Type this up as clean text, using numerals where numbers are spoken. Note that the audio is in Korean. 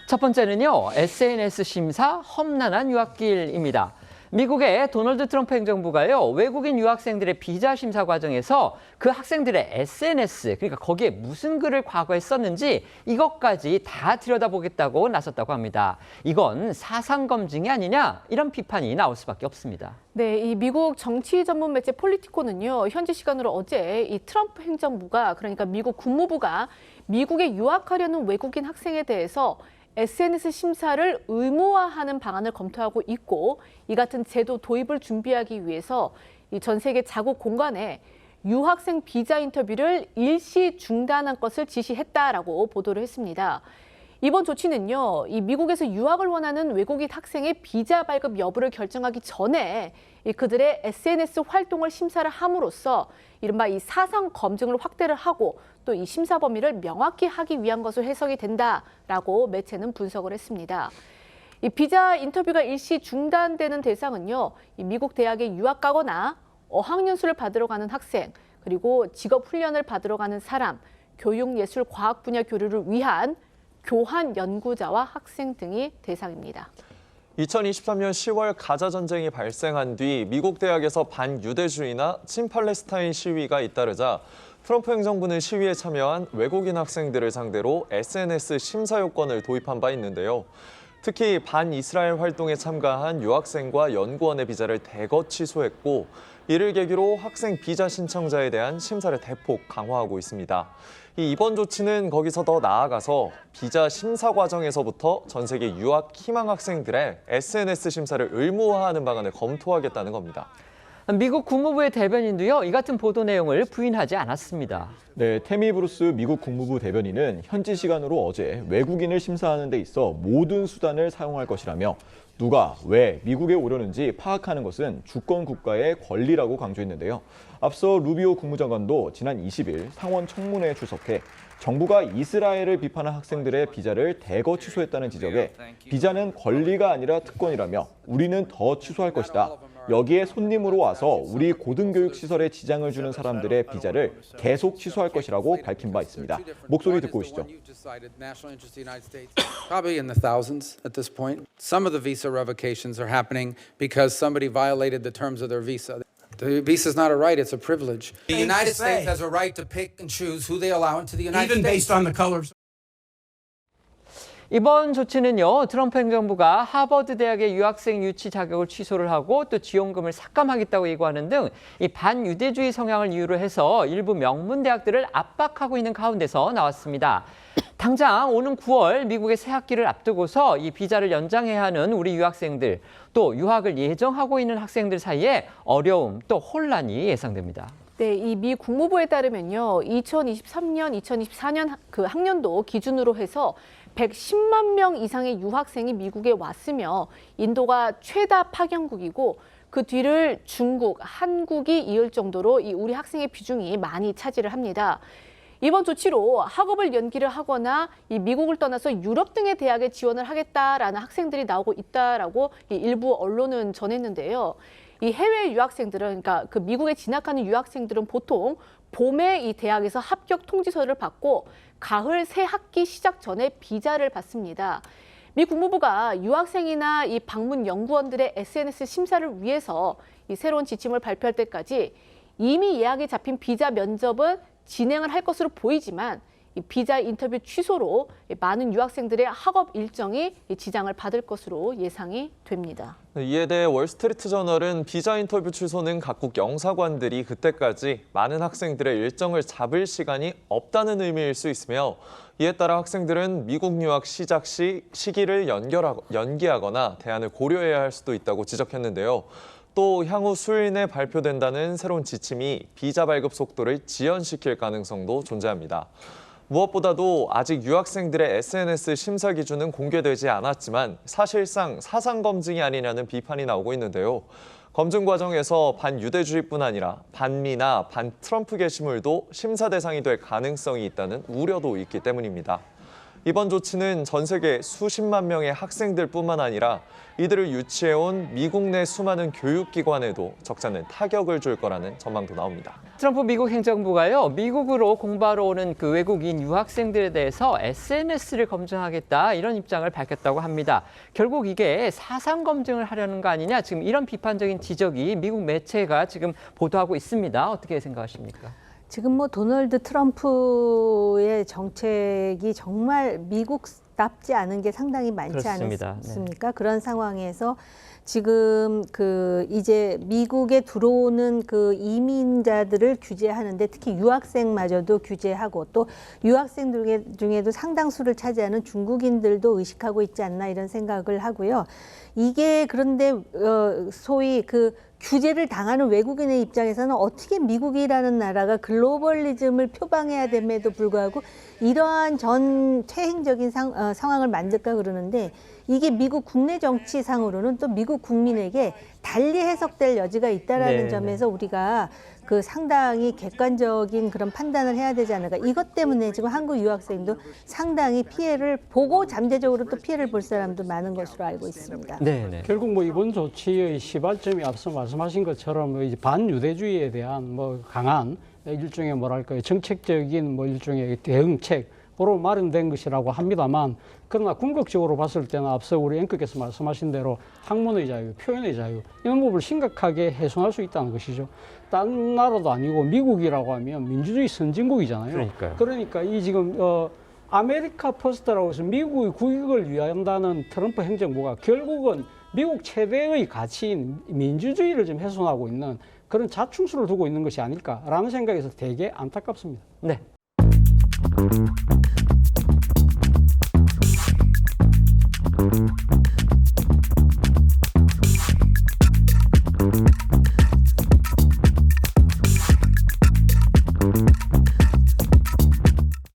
첫 번째는요, SNS 심사 험난한 유학길입니다. 미국의 도널드 트럼프 행정부가요, 외국인 유학생들의 비자 심사 과정에서 그 학생들의 SNS, 그러니까 거기에 무슨 글을 과거에 썼는지 이것까지 다 들여다보겠다고 나섰다고 합니다. 이건 사상 검증이 아니냐, 이런 비판이 나올 수밖에 없습니다. 네, 이 미국 정치 전문 매체 폴리티코는요, 현지 시간으로 어제 이 트럼프 행정부가, 그러니까 미국 국무부가 미국에 유학하려는 외국인 학생에 대해서 SNS 심사를 의무화하는 방안을 검토하고 있고, 이 같은 제도 도입을 준비하기 위해서 이 전 세계 자국 공간에 유학생 비자 인터뷰를 일시 중단한 것을 지시했다라고 보도를 했습니다. 이번 조치는요, 이 미국에서 유학을 원하는 외국인 학생의 비자 발급 여부를 결정하기 전에 그들의 SNS 활동을 심사를 함으로써 이른바 이 사상 검증을 확대를 하고 또 이 심사 범위를 명확히 하기 위한 것으로 해석이 된다라고 매체는 분석을 했습니다. 이 비자 인터뷰가 일시 중단되는 대상은요, 이 미국 대학에 유학 가거나 어학연수를 받으러 가는 학생, 그리고 직업 훈련을 받으러 가는 사람, 교육, 예술, 과학 분야 교류를 위한 교환 연구자와 학생 등이 대상입니다. 2023년 10월 가자 전쟁이 발생한 뒤 미국 대학에서 반유대주의나 친팔레스타인 시위가 잇따르자 트럼프 행정부는 시위에 참여한 외국인 학생들을 상대로 SNS 심사 요건을 도입한 바 있는데요. 특히 반이스라엘 활동에 참가한 유학생과 연구원의 비자를 대거 취소했고, 이를 계기로 학생 비자 신청자에 대한 심사를 대폭 강화하고 있습니다. 이번 조치는 거기서 더 나아가서 비자 심사 과정에서부터 전 세계 유학 희망 학생들의 SNS 심사를 의무화하는 방안을 검토하겠다는 겁니다. 미국 국무부의 대변인도요, 이 같은 보도 내용을 부인하지 않았습니다. 네, 태미 브루스 미국 국무부 대변인은 현지 시간으로 어제 외국인을 심사하는 데 있어 모든 수단을 사용할 것이라며 누가 왜 미국에 오려는지 파악하는 것은 주권 국가의 권리라고 강조했는데요. 앞서 루비오 국무장관도 지난 20일 상원 청문회에 출석해 정부가 이스라엘을 비판한 학생들의 비자를 대거 취소했다는 지적에 비자는 권리가 아니라 특권이라며 우리는 더 취소할 것이다. 여기에 손님으로 와서 우리 고등교육시설에 지장을 주는 사람들의 비자를 계속 취소할 것이라고 밝힌 바 있습니다. 목소리 듣고 오시죠. Probably in the thousands at this point. Some of the visa revocations are happening because somebody violated the terms of their visa. The visa is not a right, it's a privilege. The United States has a right to pick and choose who they allow into the United States. Even based on the colors. 이번 조치는요, 트럼프 행정부가 하버드 대학의 유학생 유치 자격을 취소를 하고 또 지원금을 삭감하겠다고 예고하는 등 이 반유대주의 성향을 이유로 해서 일부 명문 대학들을 압박하고 있는 가운데서 나왔습니다. 당장 오는 9월 미국의 새 학기를 앞두고서 이 비자를 연장해야 하는 우리 유학생들, 또 유학을 예정하고 있는 학생들 사이에 어려움 또 혼란이 예상됩니다. 네, 이 미 국무부에 따르면요, 2023년, 2024년 그 학년도 기준으로 해서 110만 명 이상의 유학생이 미국에 왔으며 인도가 최다 파견국이고 그 뒤를 중국, 한국이 이을 정도로 이 우리 학생의 비중이 많이 차지를 합니다. 이번 조치로 학업을 연기를 하거나 이 미국을 떠나서 유럽 등의 대학에 지원을 하겠다라는 학생들이 나오고 있다라고 이 일부 언론은 전했는데요. 이 해외 유학생들은, 그러니까 그 미국에 진학하는 유학생들은 보통 봄에 이 대학에서 합격 통지서를 받고 가을 새 학기 시작 전에 비자를 받습니다. 미 국무부가 유학생이나 이 방문 연구원들의 SNS 심사를 위해서 이 새로운 지침을 발표할 때까지 이미 예약이 잡힌 비자 면접은 진행을 할 것으로 보이지만 이 비자 인터뷰 취소로 많은 유학생들의 학업 일정이 지장을 받을 것으로 예상이 됩니다. 이에 대해 월스트리트저널은 비자 인터뷰 취소는 각국 영사관들이 그때까지 많은 학생들의 일정을 잡을 시간이 없다는 의미일 수 있으며, 이에 따라 학생들은 미국 유학 시작 시기를 연기하거나 대안을 고려해야 할 수도 있다고 지적했는데요. 또 향후 수일 내 발표된다는 새로운 지침이 비자 발급 속도를 지연시킬 가능성도 존재합니다. 무엇보다도 아직 유학생들의 SNS 심사 기준은 공개되지 않았지만 사실상 사상 검증이 아니냐는 비판이 나오고 있는데요. 검증 과정에서 반유대주의뿐 아니라 반미나 반트럼프 게시물도 심사 대상이 될 가능성이 있다는 우려도 있기 때문입니다. 이번 조치는 전 세계 수십만 명의 학생들뿐만 아니라 이들을 유치해온 미국 내 수많은 교육기관에도 적잖은 타격을 줄 거라는 전망도 나옵니다. 트럼프 미국 행정부가요, 미국으로 공부하러 오는 그 외국인 유학생들에 대해서 SNS를 검증하겠다 이런 입장을 밝혔다고 합니다. 결국 이게 사상 검증을 하려는 거 아니냐, 지금 이런 비판적인 지적이 미국 매체가 지금 보도하고 있습니다. 어떻게 생각하십니까? 지금 뭐 도널드 트럼프의 정책이 정말 미국답지 않은 게 상당히 많지 그렇습니다. 않습니까? 그런 상황에서 지금 이제 미국에 들어오는 이민자들을 규제하는데 특히 유학생마저도 규제하고 또 유학생들 중에도 상당수를 차지하는 중국인들도 의식하고 있지 않나 이런 생각을 하고요. 이게 그런데 소위 규제를 당하는 외국인의 입장에서는 어떻게 미국이라는 나라가 글로벌리즘을 표방해야 됨에도 불구하고 이러한 전 퇴행적인 상황을 만들까 그러는데 이게 미국 국내 정치상으로는 또 미국 국민에게 달리 해석될 여지가 있다라는 네, 점에서 우리가 상당히 객관적인 그런 판단을 해야 되지 않을까. 이것 때문에 지금 한국 유학생도 상당히 피해를 보고 잠재적으로 또 피해를 볼 사람도 많은 것으로 알고 있습니다. 네. 결국 뭐 이번 조치의 시발점이 앞서 말씀하신 것처럼 이제 반유대주의에 대한 뭐 강한 일종의 뭐랄까요 정책적인 뭐 일종의 대응책으로 마련된 것이라고 합니다만 그러나 궁극적으로 봤을 때는 앞서 우리 앵커께서 말씀하신 대로 학문의 자유, 표현의 자유 이런 부분을 심각하게 훼손할 수 있다는 것이죠. 다른 나라도 아니고 미국이라고 하면 민주주의 선진국이잖아요. 그러니까요. 그러니까 이 지금 아메리카 퍼스트라고 해서 미국의 국익을 위한다는 트럼프 행정부가 결국은 미국 최대의 가치인 민주주의를 좀 훼손하고 있는 그런 자충수를 두고 있는 것이 아닐까라는 생각에서 되게 안타깝습니다. 네.